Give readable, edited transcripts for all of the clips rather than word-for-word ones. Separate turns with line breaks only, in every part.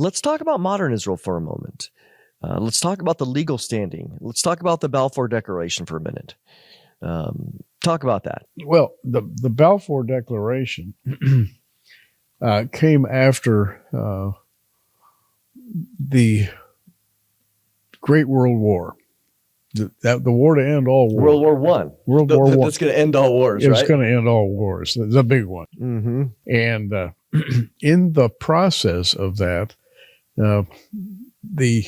let's talk about modern Israel for a moment. Let's talk about the legal standing. Let's talk about the Balfour Declaration for a minute. Talk about that.
Well, the Balfour Declaration came after the Great World War. The war to end all wars.
World War I.
World War I.
That's going to end all wars, right?
It's going to end all wars. The big one.
Mm-hmm.
And in the process of that, the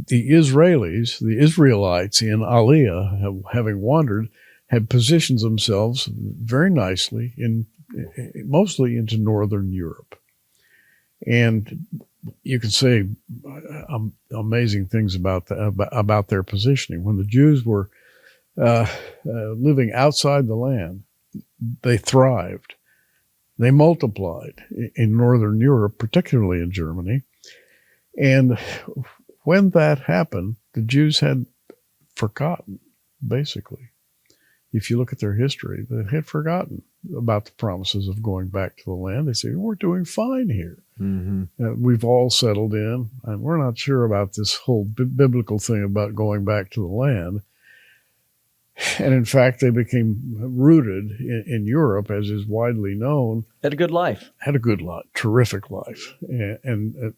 Israelis, the Israelites in Aliyah, having wandered, had positioned themselves very nicely mostly into Northern Europe. And you can say amazing things about their positioning. When the Jews were living outside the land, they thrived. They multiplied in Northern Europe, particularly in Germany. And when that happened, the Jews had forgotten, basically. If you look at their history, they had forgotten about the promises of going back to the land. They say, we're doing fine here. Mm-hmm. We've all settled in, and we're not sure about this whole biblical thing about going back to the land. And in fact, they became rooted in Europe, as is widely known.
Had a good life.
Terrific life. And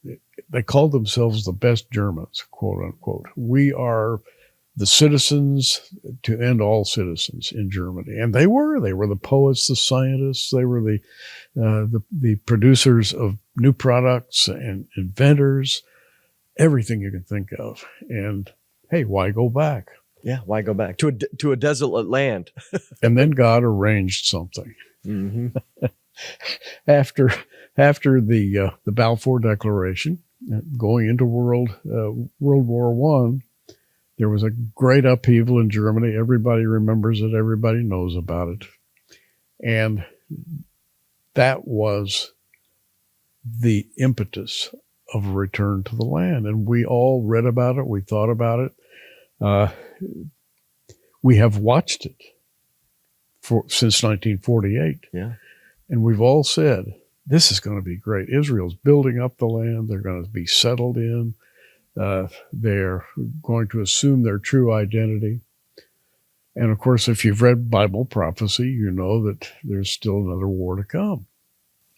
they called themselves the best Germans, quote unquote. We are the citizens to end all citizens in Germany. And they were the poets, the scientists, they were the producers of new products and inventors, everything you can think of. And hey, why go back?
Yeah, why go back to a desolate land?
And then God arranged something.
Mm-hmm.
After the Balfour Declaration, going into World War I, there was a great upheaval in Germany. Everybody remembers it. Everybody knows about it. And that was the impetus of a return to the land. And we all read about it. We thought about it. We have watched it since 1948.
Yeah.
And we've all said, this is going to be great. Israel's building up the land. They're going to be settled in. They're going to assume their true identity. And of course, if you've read Bible prophecy, you know that there's still another war to come.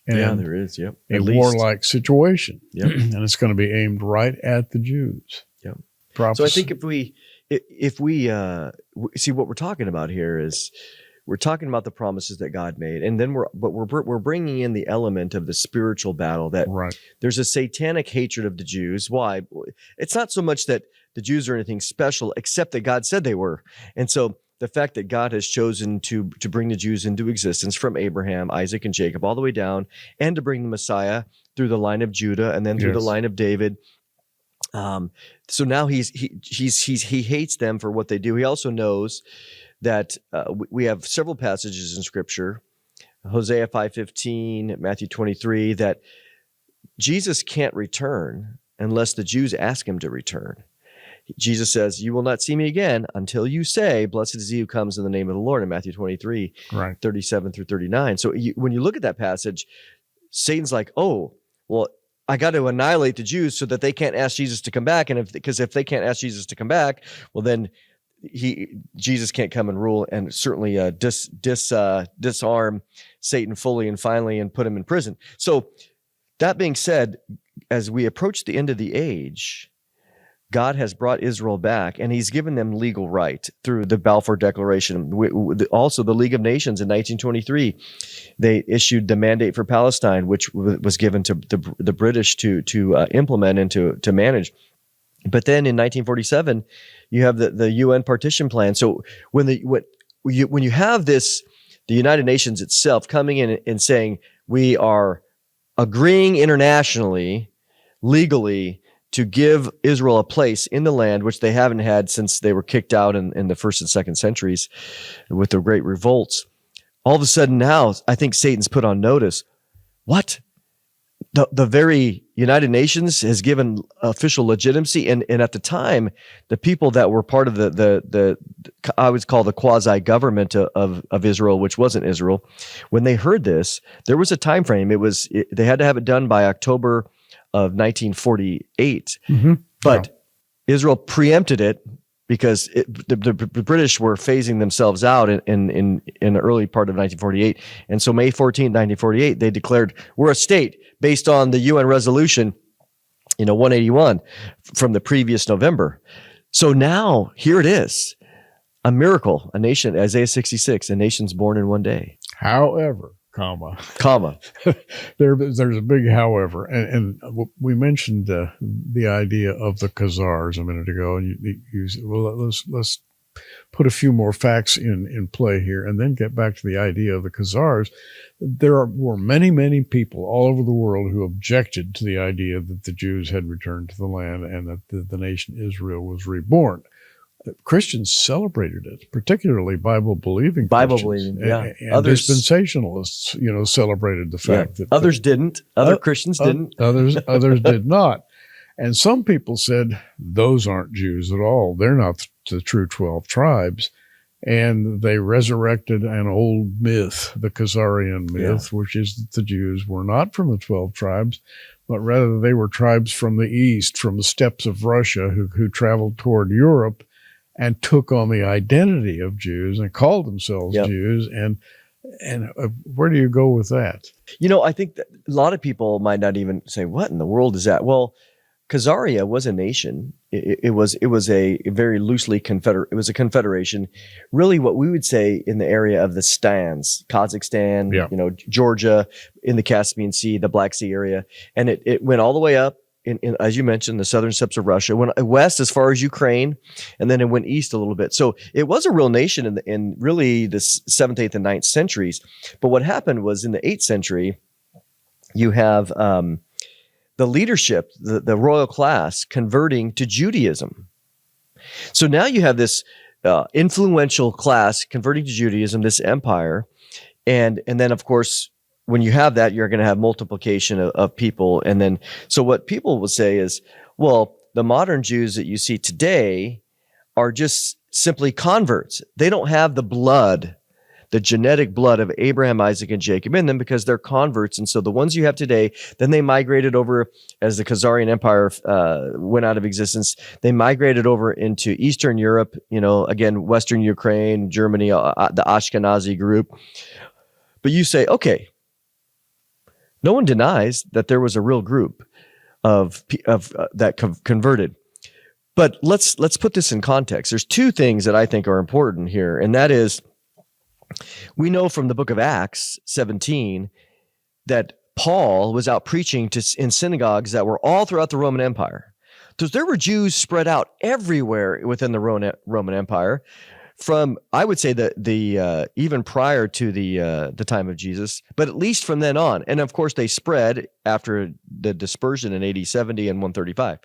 And
yeah, there is. Yep.
A warlike situation.
Yep.
And it's going to be aimed right at the Jews.
Yep.
Prophecy.
So I think if we see what we're talking about here is we're talking about the promises that God made, and then we're bringing in the element of the spiritual battle that
right.
There's a satanic hatred of the Jews. Why? It's not so much that the Jews are anything special, except that God said they were. And so the fact that God has chosen to bring the Jews into existence from Abraham, Isaac, and Jacob all the way down, and to bring the Messiah through the line of Judah and then through the line of David. So now he hates them for what they do. He also knows that we have several passages in Scripture, Hosea 5:15, Matthew 23, that Jesus can't return unless the Jews ask him to return. Jesus says, you will not see me again until you say, blessed is he who comes in the name of the Lord, in Matthew 23, right. 37 through 39. So when you look at that passage, Satan's like, oh, well, I got to annihilate the Jews so that they can't ask Jesus to come back. And because if they can't ask Jesus to come back, well, then Jesus can't come and rule and certainly disarm Satan fully and finally and put him in prison. So that being said, as we approach the end of the age, God has brought Israel back, and he's given them legal right through the Balfour Declaration. Also, the League of Nations in 1923, they issued the mandate for Palestine, which was given to the British to implement and to manage. But then in 1947, you have the UN partition plan. So when you have this, the United Nations itself coming in and saying, we are agreeing internationally, legally, to give Israel a place in the land, which they haven't had since they were kicked out in the first and second centuries with the great revolts. All of a sudden now, I think Satan's put on notice. What? the very United Nations has given official legitimacy, and at the time, the people that were part of the I would call the quasi government of Israel, which wasn't Israel, when they heard this, there was a time frame. They had to have it done by October of 1948, but Israel preempted it because the British were phasing themselves out in the early part of 1948, and so May 14, 1948, they declared we're a state based on the UN resolution, 181 from the previous November. So now here it is, a miracle, a nation, Isaiah 66, a nation's born in one day.
However, comma. There's a big however, and we mentioned the idea of the Khazars a minute ago, and you said, well, let's put a few more facts in play here, and then get back to the idea of the Khazars. There were many people all over the world who objected to the idea that the Jews had returned to the land and that the nation Israel was reborn. Christians celebrated it, particularly Bible-believing Christians.
Yeah.
And others, dispensationalists, celebrated the fact that
others didn't. Other Christians didn't.
Others did not. And some people said, those aren't Jews at all. They're not the true 12 tribes. And they resurrected an old myth, the Kazarian myth, which is that the Jews were not from the 12 tribes, but rather they were tribes from the east, from the steppes of Russia, who traveled toward Europe and took on the identity of Jews and called themselves Jews. And where do you go with that?
I think that a lot of people might not even say, what in the world is that? Well, Khazaria was a nation. It was a very loosely it was a confederation, really what we would say in the area of the Stans, Kazakhstan, Georgia, in the Caspian Sea, the Black Sea area. And it went all the way up, in, as you mentioned, the southern steppes of Russia, went west as far as Ukraine, and then it went east a little bit. So it was a real nation in really the 7th, 8th, and 9th centuries. But what happened was in the 8th century, you have the leadership, the royal class, converting to Judaism. So now you have this influential class converting to Judaism, this empire, and then of course, when you have that, you're going to have multiplication of people. And then, so what people will say is, well, the modern Jews that you see today are just simply converts. They don't have the blood, the genetic blood of Abraham, Isaac, and Jacob in them because they're converts. And so the ones you have today, then they migrated over as the Kazarian Empire went out of existence. They migrated over into Eastern Europe, again, Western Ukraine, Germany, the Ashkenazi group. But you say, okay, no one denies that there was a real group of that converted. But let's put this in context. There's two things that I think are important here, and that is, we know from the book of Acts 17 that Paul was out preaching in synagogues that were all throughout the Roman Empire. So there were Jews spread out everywhere within the Roman Empire. From, I would say, the even prior to the time of Jesus, but at least from then on. And of course, they spread after the dispersion in AD 70 and 135.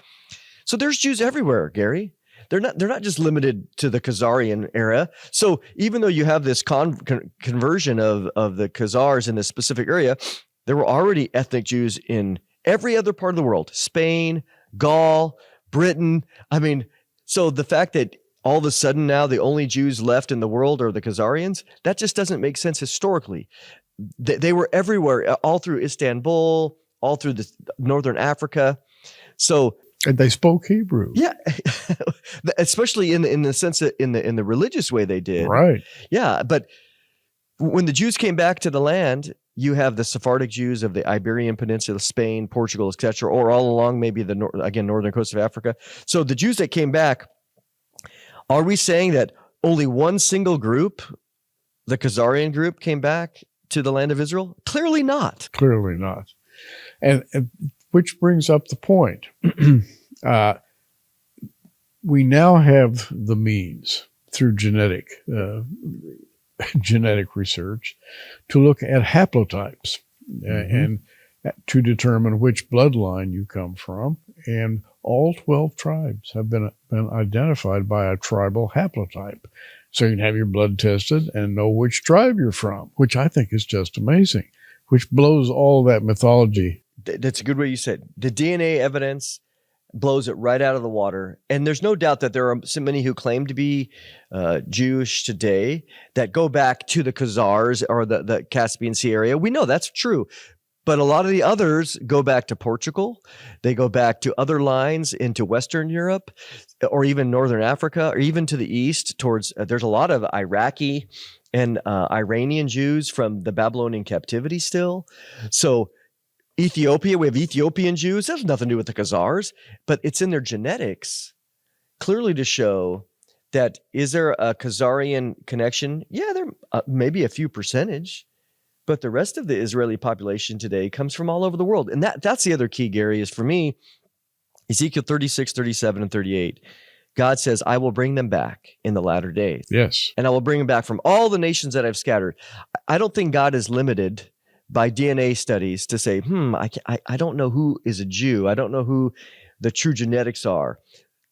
So there's Jews everywhere, Gary. They're not just limited to the Khazarian era. So even though you have this conversion of the Khazars in this specific area, there were already ethnic Jews in every other part of the world: Spain, Gaul, Britain. I mean, so the fact that all of a sudden now the only Jews left in the world are the Khazarians, that just doesn't make sense historically. They were everywhere, all through Istanbul, all through the northern Africa.
And they spoke Hebrew.
Yeah, especially in the sense that in the religious way they did.
Right.
Yeah, but when the Jews came back to the land, you have the Sephardic Jews of the Iberian Peninsula, Spain, Portugal, etc., or all along maybe the northern coast of Africa. So the Jews that came back, are we saying that only one single group, the Kazarian group, came back to the land of Israel? Clearly not.
Clearly not. And which brings up the point. We now have the means through genetic research to look at haplotypes and to determine which bloodline you come from. And all 12 tribes have been identified by a tribal haplotype. So you can have your blood tested and know which tribe you're from, which I think is just amazing, which blows all that mythology
That's a good way you said. The DNA evidence blows it right out of the water. And there's no doubt that there are so many who claim to be Jewish today that go back to the Khazars or the Caspian Sea area. We know that's true. But a lot of the others go back to Portugal. They go back to other lines into Western Europe or even Northern Africa or even to the east towards, there's a lot of Iraqi and Iranian Jews from the Babylonian captivity still. So Ethiopia, we have Ethiopian Jews. That has nothing to do with the Khazars, but it's in their genetics clearly to show that is there a Kazarian connection? Yeah, there maybe a few percentage, but the rest of the Israeli population today comes from all over the world. And that's the other key, Gary, is for me, Ezekiel 36, 37, and 38. God says, I will bring them back in the latter days.
Yes.
And I will bring them back from all the nations that I've scattered. I don't think God is limited by DNA studies to say, I don't know who is a Jew. I don't know who the true genetics are.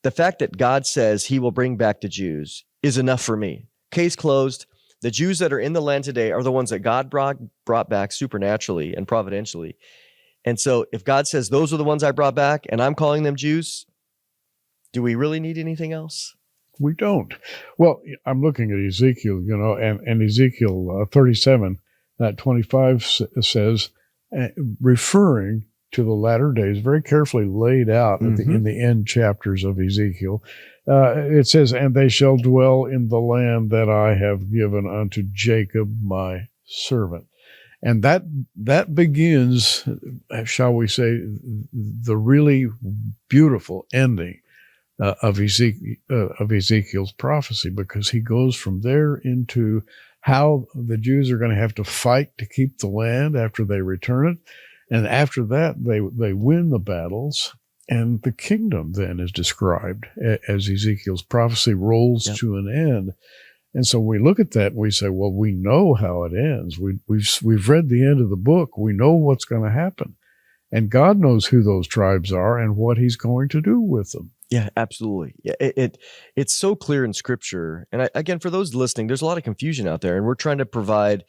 The fact that God says he will bring back the Jews is enough for me. Case closed. The Jews that are in the land today are the ones that God brought back supernaturally and providentially. And so if God says those are the ones I brought back and I'm calling them Jews, do we really need anything else?
We don't. Well, I'm looking at Ezekiel, and Ezekiel 37, that 25 says, referring to the latter days, very carefully laid out in the end chapters of Ezekiel. It says, and they shall dwell in the land that I have given unto Jacob, my servant. And that begins, shall we say, the really beautiful ending of Ezekiel's prophecy, because he goes from there into how the Jews are going to have to fight to keep the land after they return it. And after that, they win the battles. And the kingdom then is described as Ezekiel's prophecy rolls to an end. And so we look at that and we say, well, we know how it ends. We've read the end of the book. We know what's going to happen. And God knows who those tribes are and what he's going to do with them.
Yeah, absolutely. Yeah, it's so clear in Scripture. And again, for those listening, there's a lot of confusion out there, and we're trying to provide,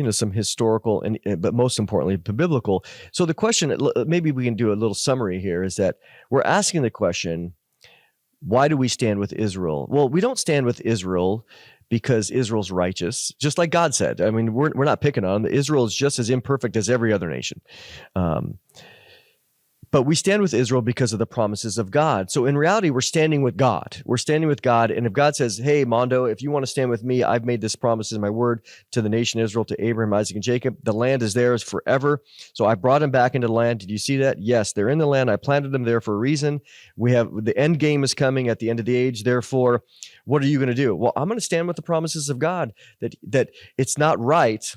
some historical but most importantly, biblical. So the question, maybe we can do a little summary here, is that we're asking the question, why do we stand with Israel? Well, we don't stand with Israel because Israel's righteous, just like God said. I mean, we're not picking on them. Israel is just as imperfect as every other nation. But we stand with Israel because of the promises of God. So in reality, we're standing with God. We're standing with God. And if God says, hey, Mondo, if you want to stand with me, I've made this promise in my word to the nation Israel, to Abraham, Isaac, and Jacob. The land is theirs forever. So I brought them back into the land. Did you see that? Yes, they're in the land. I planted them there for a reason. The end game is coming at the end of the age. Therefore, what are you going to do? Well, I'm going to stand with the promises of God that it's not right.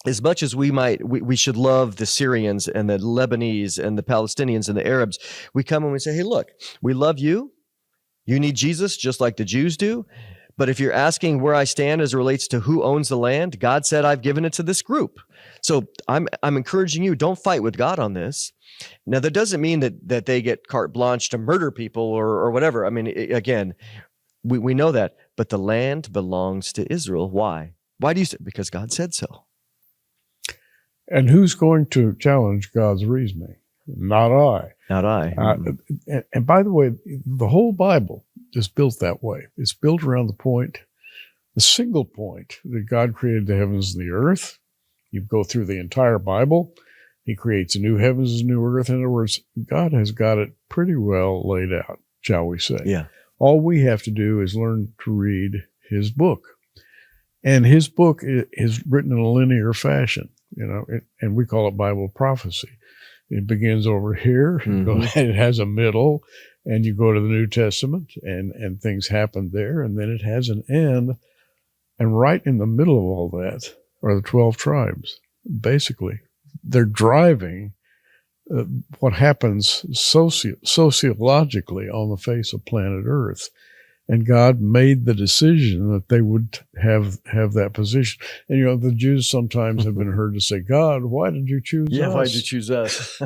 As much as we should love the Syrians and the Lebanese and the Palestinians and the Arabs, we come and we say, hey, look, we love you. You need Jesus just like the Jews do. But if you're asking where I stand as it relates to who owns the land, God said, I've given it to this group. So I'm encouraging you, don't fight with God on this. Now, that doesn't mean that they get carte blanche to murder people or whatever. I mean, again, we know that. But the land belongs to Israel. Why? Why do you say? Because God said so.
And who's going to challenge God's reasoning? Not I.
Not I.
And by the way, the whole Bible is built that way. It's built around the single point that God created the heavens and the earth. You go through the entire Bible. He creates a new heavens and new earth. In other words, God has got it pretty well laid out, shall we say.
Yeah.
All we have to do is learn to read his book. And his book is written in a linear fashion. And we call it Bible prophecy. It begins over here, and it has a middle, and you go to the New Testament, and things happen there, and then it has an end. And right in the middle of all that are the 12 tribes. Basically, they're driving what happens sociologically on the face of planet Earth. And God made the decision that they would have that position. And, the Jews sometimes have been heard to say, God, why did you choose us?
Yeah, why did you choose us?